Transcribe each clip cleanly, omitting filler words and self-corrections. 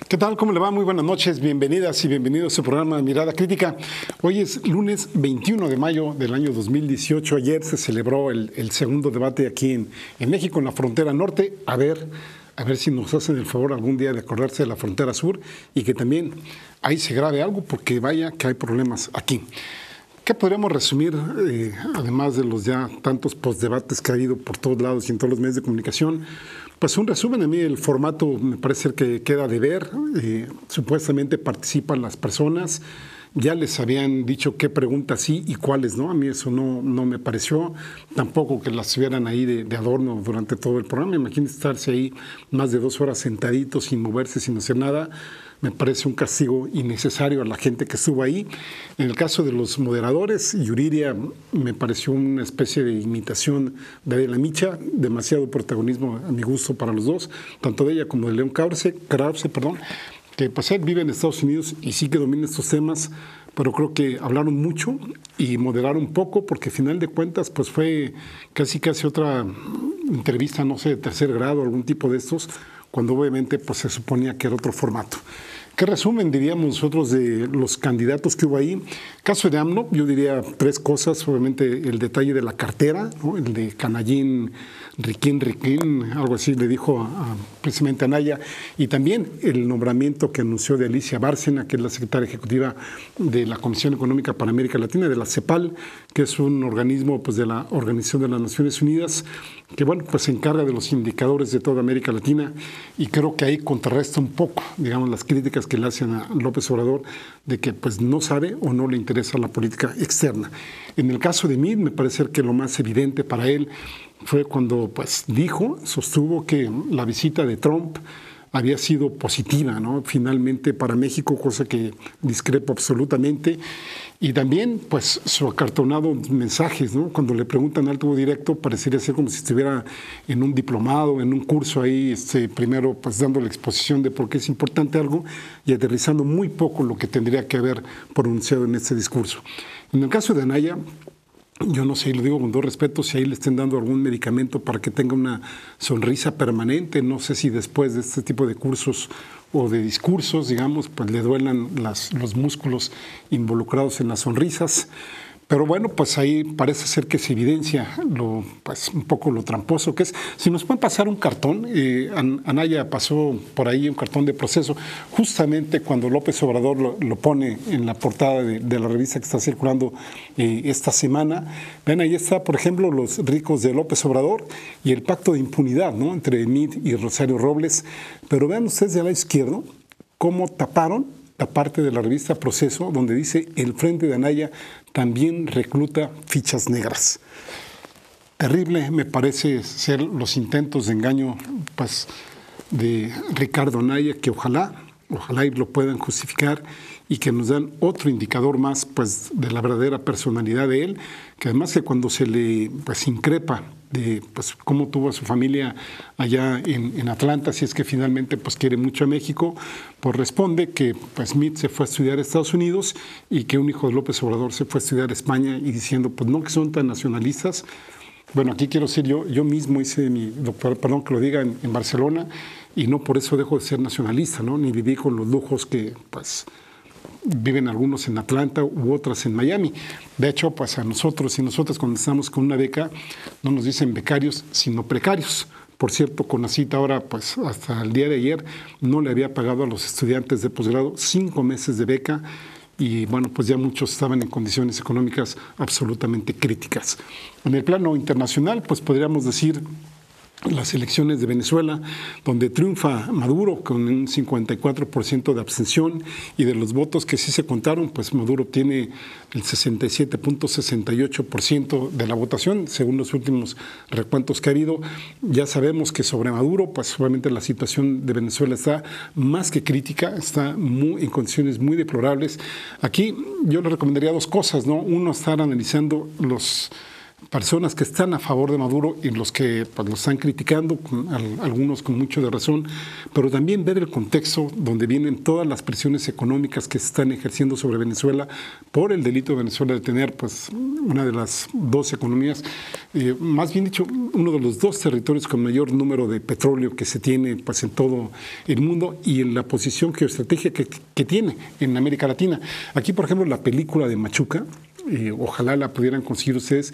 ¿Qué tal? ¿Cómo le va? Muy buenas noches, bienvenidas y bienvenidos a su programa Mirada Crítica. Hoy es lunes 21 de mayo del año 2018. Ayer se celebró el segundo debate aquí en México, en la frontera norte. A ver si nos hacen el favor algún día de acordarse de la frontera sur y que también ahí se grabe algo, porque vaya que hay problemas aquí. ¿Qué podríamos resumir, además de los ya tantos postdebates que ha habido por todos lados y en todos los medios de comunicación? Pues un resumen. A mí el formato me parece que queda de ver. Supuestamente participan las personas. Ya les habían dicho qué preguntas sí y cuáles no. A mí eso no me pareció. Tampoco que las estuvieran ahí de adorno durante todo el programa. Imagínense estarse ahí más de 2 horas sentaditos sin moverse, sin hacer nada. Me parece un castigo innecesario a la gente que estuvo ahí. En el caso de los moderadores, Yuriria me pareció una especie de imitación de Adela Micha, demasiado protagonismo a mi gusto para los dos, tanto de ella como de León Krause, que pues él vive en Estados Unidos y sí que domina estos temas, pero creo que hablaron mucho y moderaron poco, porque al final de cuentas pues fue casi otra entrevista, no sé, de tercer grado, algún tipo de estos, cuando obviamente pues se suponía que era otro formato. ¿Qué resumen diríamos nosotros de los candidatos que hubo ahí? Caso de AMLO, yo diría 3 cosas. Obviamente el detalle de la cartera, ¿no? El de Canallín, Riquín, algo así le dijo precisamente a Anaya, y también el nombramiento que anunció de Alicia Bárcena, que es la secretaria ejecutiva de la Comisión Económica para América Latina, de la CEPAL, que es un organismo pues de la Organización de las Naciones Unidas, que bueno, pues se encarga de los indicadores de toda América Latina, y creo que ahí contrarresta un poco, digamos, las críticas que le hacen a López Obrador de que pues no sabe o no le interesa la política externa. En el caso de Meade, me parece que lo más evidente para él fue cuando pues sostuvo que la visita de Trump había sido positiva, ¿no? Finalmente para México, cosa que discrepo absolutamente. Y también pues su acartonado mensajes, ¿no? Cuando le preguntan al tubo directo, parecería ser como si estuviera en un diplomado, en un curso ahí, primero pues dando la exposición de por qué es importante algo y aterrizando muy poco lo que tendría que haber pronunciado en este discurso. En el caso de Anaya, yo no sé, y lo digo con todo respeto, si ahí le estén dando algún medicamento para que tenga una sonrisa permanente. No sé si después de este tipo de cursos o de discursos, digamos, pues le duelan los músculos involucrados en las sonrisas. Pero bueno, pues ahí parece ser que se evidencia pues un poco lo tramposo que es. Si nos pueden pasar un cartón, Anaya pasó por ahí un cartón de proceso, justamente cuando López Obrador lo pone en la portada de la revista que está circulando esta semana. Ven, ahí está, por ejemplo, los ricos de López Obrador y el pacto de impunidad, ¿no?, entre Meade y Rosario Robles. Pero vean ustedes del lado izquierdo cómo taparon la parte de la revista Proceso, donde dice: el Frente de Anaya también recluta fichas negras. Terrible me parece ser los intentos de engaño pues, de Ricardo Anaya, que ojalá y lo puedan justificar y que nos dan otro indicador más pues, de la verdadera personalidad de él, que además que cuando se le pues, increpa de pues, cómo tuvo a su familia allá en Atlanta, si es que finalmente pues, quiere mucho a México, pues responde que pues, Meade se fue a estudiar a Estados Unidos y que un hijo de López Obrador se fue a estudiar a España, y diciendo pues no que son tan nacionalistas. Bueno, aquí quiero decir, yo mismo hice mi doctorado, perdón que lo diga, en Barcelona, y no por eso dejo de ser nacionalista, ¿no? Ni viví con los lujos que pues viven algunos en Atlanta u otras en Miami. De hecho, pues a nosotros y nosotras cuando estamos con una beca no nos dicen becarios, sino precarios. Por cierto, CONACYT ahora, pues hasta el día de ayer, no le había pagado a los estudiantes de posgrado 5 meses de beca, y bueno, pues ya muchos estaban en condiciones económicas absolutamente críticas. En el plano internacional, pues podríamos decir las elecciones de Venezuela, donde triunfa Maduro con un 54% de abstención, y de los votos que sí se contaron, pues Maduro tiene el 67.68% de la votación, según los últimos recuentos que ha habido. Ya sabemos que sobre Maduro, pues obviamente la situación de Venezuela está más que crítica, está en condiciones muy deplorables. Aquí yo le recomendaría 2 cosas, ¿no? Uno, estar analizando los personas que están a favor de Maduro y los que pues, lo están criticando, algunos con mucho de razón, pero también ver el contexto donde vienen todas las presiones económicas que se están ejerciendo sobre Venezuela por el delito de Venezuela de tener pues, una de las dos economías, más bien dicho, uno de los dos territorios con mayor número de petróleo que se tiene pues, en todo el mundo y en la posición geoestratégica que tiene en América Latina. Aquí, por ejemplo, la película de Machuca, ojalá la pudieran conseguir ustedes,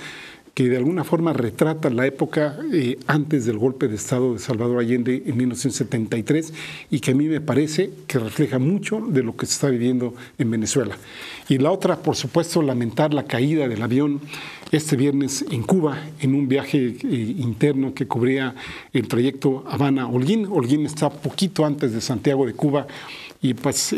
que de alguna forma retrata la época antes del golpe de Estado de Salvador Allende en 1973 y que a mí me parece que refleja mucho de lo que se está viviendo en Venezuela. Y la otra, por supuesto, lamentar la caída del avión este viernes en Cuba en un viaje interno que cubría el trayecto Habana-Holguín. Holguín está poquito antes de Santiago de Cuba y pues...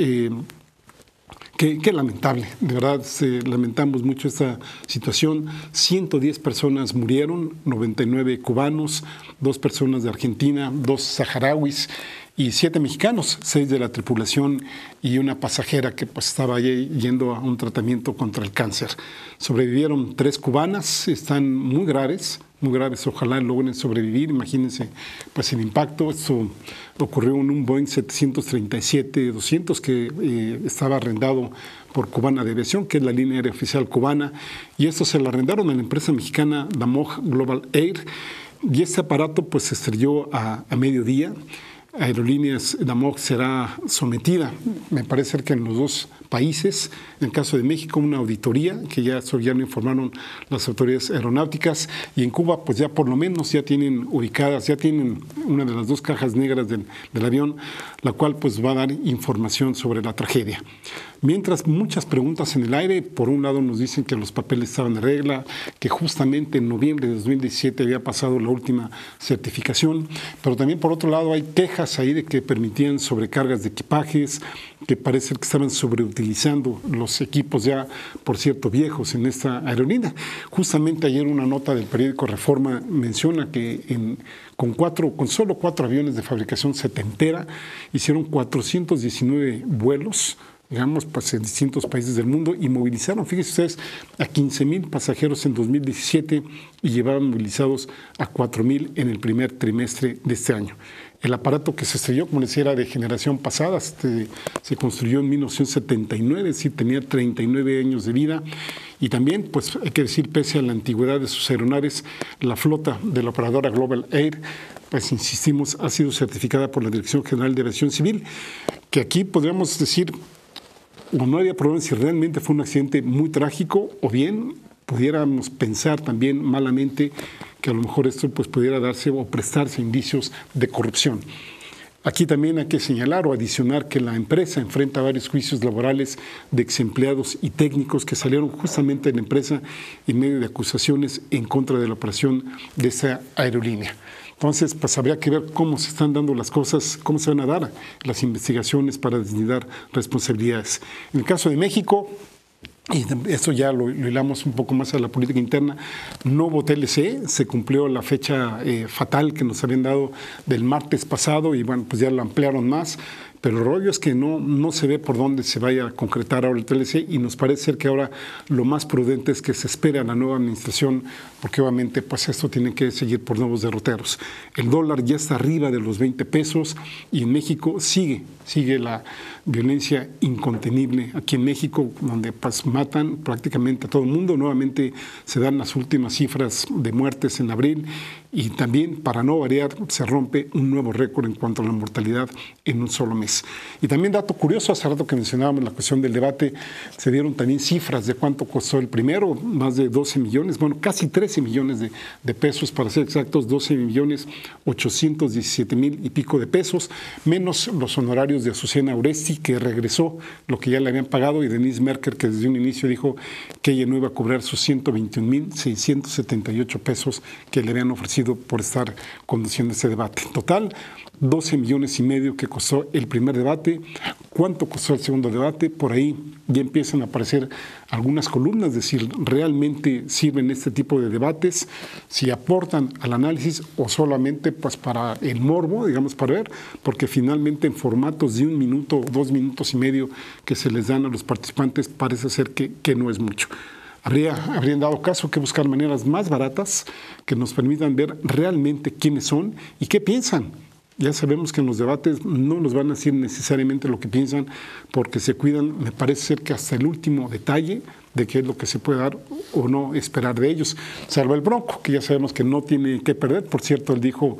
Qué lamentable, de verdad lamentamos mucho esta situación. 110 personas murieron, 99 cubanos, 2 personas de Argentina, 2 saharauis y 7 mexicanos, 6 de la tripulación y una pasajera que pues, estaba yendo a un tratamiento contra el cáncer. Sobrevivieron 3 cubanas, están muy graves, ojalá logren sobrevivir. Imagínense pues, el impacto. Esto ocurrió en un Boeing 737-200 que estaba arrendado por Cubana de Aviación, que es la línea aérea oficial cubana, y esto se lo arrendaron a la empresa mexicana Damog Global Air, y este aparato pues, se estrelló a mediodía. Aerolíneas Damog será sometida, me parece que en los 2 países, en el caso de México, una auditoría, que ya lo informaron las autoridades aeronáuticas, y en Cuba, pues ya por lo menos ya tienen ubicadas, ya tienen una de las 2 cajas negras del avión, la cual pues va a dar información sobre la tragedia. Mientras muchas preguntas en el aire, por un lado nos dicen que los papeles estaban en regla, que justamente en noviembre de 2017 había pasado la última certificación, pero también por otro lado hay quejas ahí de que permitían sobrecargas de equipajes, que parece que estaban sobreutilizando los equipos ya, por cierto, viejos en esta aerolínea. Justamente ayer una nota del periódico Reforma menciona que con solo 4 aviones de fabricación setentera hicieron 419 vuelos, digamos, pues en distintos países del mundo y movilizaron, fíjense ustedes, a 15,000 pasajeros en 2017 y llevaban movilizados a 4,000 en el primer trimestre de este año. El aparato que se estrelló, como les decía, era de generación pasada, se construyó en 1979, es decir, tenía 39 años de vida. Y también, pues hay que decir, pese a la antigüedad de sus aeronaves, la flota de la operadora Global Air, pues insistimos, ha sido certificada por la Dirección General de Aviación Civil, que aquí podríamos decir, o no había problema si realmente fue un accidente muy trágico, o bien pudiéramos pensar también malamente que a lo mejor esto pues, pudiera darse o prestarse indicios de corrupción. Aquí también hay que señalar o adicionar que la empresa enfrenta varios juicios laborales de exempleados y técnicos que salieron justamente de la empresa en medio de acusaciones en contra de la operación de esa aerolínea. Entonces, pues habría que ver cómo se están dando las cosas, cómo se van a dar las investigaciones para deslindar responsabilidades. En el caso de México, y esto ya lo hilamos un poco más a la política interna, no hubo TLC, se cumplió la fecha fatal que nos habían dado del martes pasado y bueno, pues ya lo ampliaron más, pero el rollo es que no se ve por dónde se vaya a concretar ahora el TLC y nos parece ser que ahora lo más prudente es que se espere a la nueva administración porque obviamente pues esto tiene que seguir por nuevos derroteros. El dólar ya está arriba de los 20 pesos y en México sigue la violencia incontenible. Aquí en México, donde pues, matan prácticamente a todo el mundo, nuevamente se dan las últimas cifras de muertes en abril y también, para no variar, se rompe un nuevo récord en cuanto a la mortalidad en un solo mes. Y también dato curioso, hace rato que mencionábamos la cuestión del debate, se dieron también cifras de cuánto costó el primero, más de 12 millones, bueno, casi 13 millones de pesos, para ser exactos, 12,817,000 y pico de pesos, menos los honorarios de Azucena Oresti, que regresó lo que ya le habían pagado, y Denise Merker, que desde un inicio dijo que ella no iba a cobrar sus 121,678 pesos que le habían ofrecido por estar conduciendo ese debate. En total, 12 millones y medio que costó el primer debate. ¿Cuánto costó el segundo debate? Por ahí ya empiezan a aparecer algunas columnas, es decir, ¿realmente sirven este tipo de debates? Si aportan al análisis o solamente pues para el morbo, digamos, para ver, porque finalmente en formatos de 1 minuto, 2 minutos y medio que se les dan a los participantes parece ser que no es mucho. habrían dado caso que buscar maneras más baratas que nos permitan ver realmente quiénes son y qué piensan. Ya sabemos que en los debates no nos van a decir necesariamente lo que piensan porque se cuidan, me parece ser que hasta el último detalle de qué es lo que se puede dar o no esperar de ellos, salvo el Bronco, que ya sabemos que no tiene que perder. Por cierto, él dijo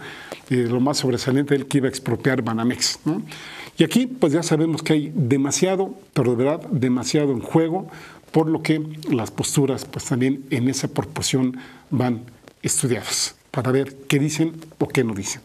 lo más sobresaliente, él que iba a expropiar Banamex, ¿no? Y aquí pues ya sabemos que hay demasiado, pero de verdad demasiado en juego, por lo que las posturas pues también en esa proporción van estudiadas para ver qué dicen o qué no dicen.